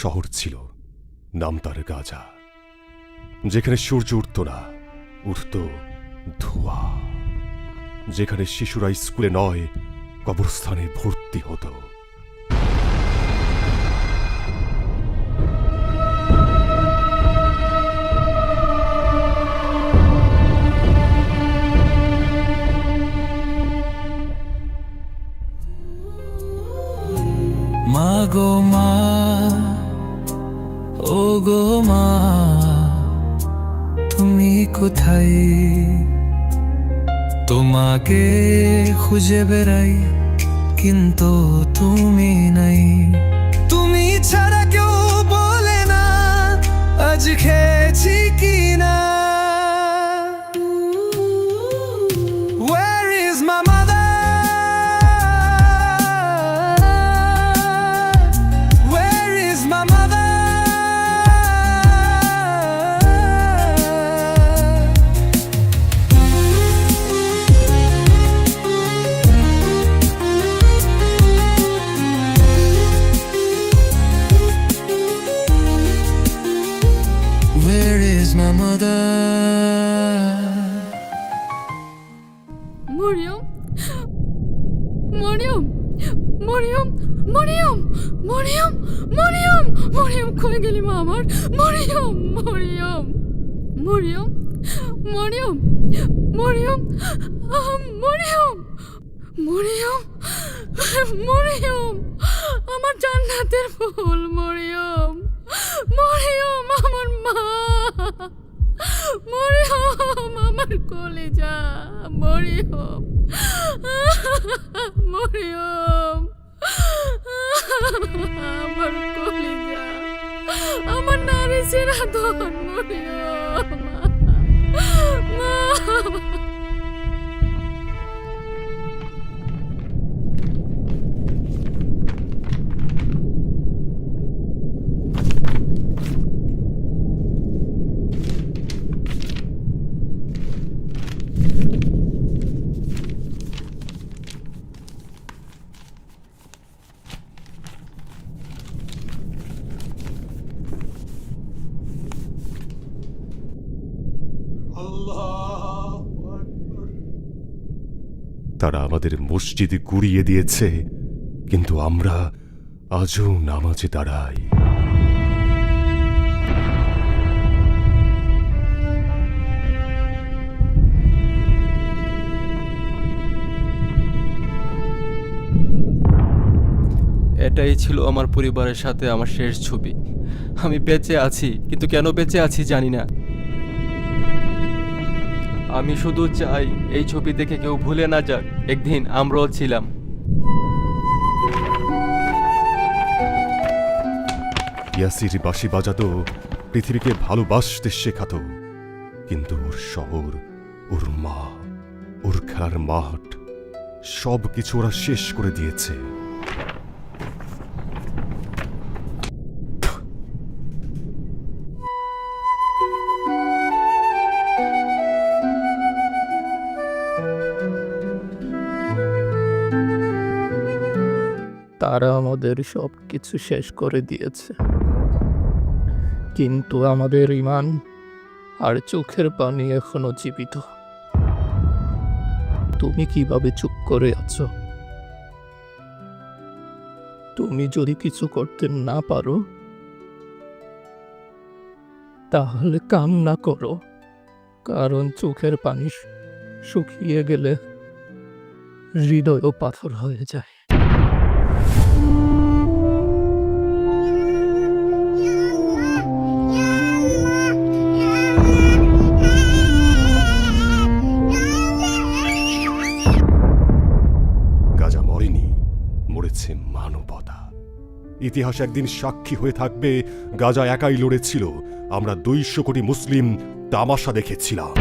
শহর ছিল, নাম তার গাজা, যেখানে সূর্য উঠত না, উঠত ধোঁয়া, যেখানে শিশুরা স্কুলে নয় কবরস্থানে ভর্তি হতো। মা গো মা, ও গো মা, তুমি কোথায়? তোমাকে খুঁজে বেড়াই কিন্তু তুমি নাই। তুমি ছাড়া কেউ বলে না আজ খেয়েছি কি না। Where is my mother? Where is my mother? Where is my mother? Mariam, Mariam, Mariam, Mariam, Mariam, Mariam, Mariam, কই গেলি মা আমার? মরিয়ম, মরিয়ম, মরিয়ম, মরিয়ম, মরিয়ম, মরিয়ম, মরিয়ম, মরিয়ম, আমার জান্নাতের ফুল মরিয়ম, মরিয়ম, আমার মা, মরিয়ম, আমার কলেজা, মরিয়ম, মরিয়ম, আমার কলেজা, আমার নারী সিরাদন, মরিয়ম, মা। তারা আমাদের মসজিদে গুড়িয়ে দিয়েছে, কিন্তু আমরা আজও নামাজে দাঁড়াই। এটাই ছিল আমার পরিবারের সাথে আমার শেষ ছবি। আমি বেঁচে আছি, কিন্তু কেন বেঁচে আছি জানি না। আমি শুধু চাই এই ছবি দেখে কেউ ভুলে না যাক একদিন আমরাও ছিলাম। ইয়াসির বাঁশি বাজাতো, পৃথিবীকে ভালোবাসতে শেখাতো, কিন্তু ওর শহর, ওর মা, ওর খেলার মাঠ সব কিছু ওরা শেষ করে দিয়েছে। তারা আমাদের সব কিছু শেষ করে দিয়েছে, কিন্তু আমাদের ঈমান আর চোখের পানি এখনো জীবিত। তুমি কিভাবে চুপ করে আছো? তুমি যদি কিছু করতে না পারো তাহলে কান্না করো, কারণ চোখের পানি শুকিয়ে গেলে হৃদয়ও পাথর হয়ে যায়। গাজা মরেনি, মরেছে মানবতা। ইতিহাস একদিন সাক্ষী হয়ে থাকবে, গাজা একাই লড়েছিল, আমরা 200 কোটি মুসলিম তামাশা দেখেছিলাম।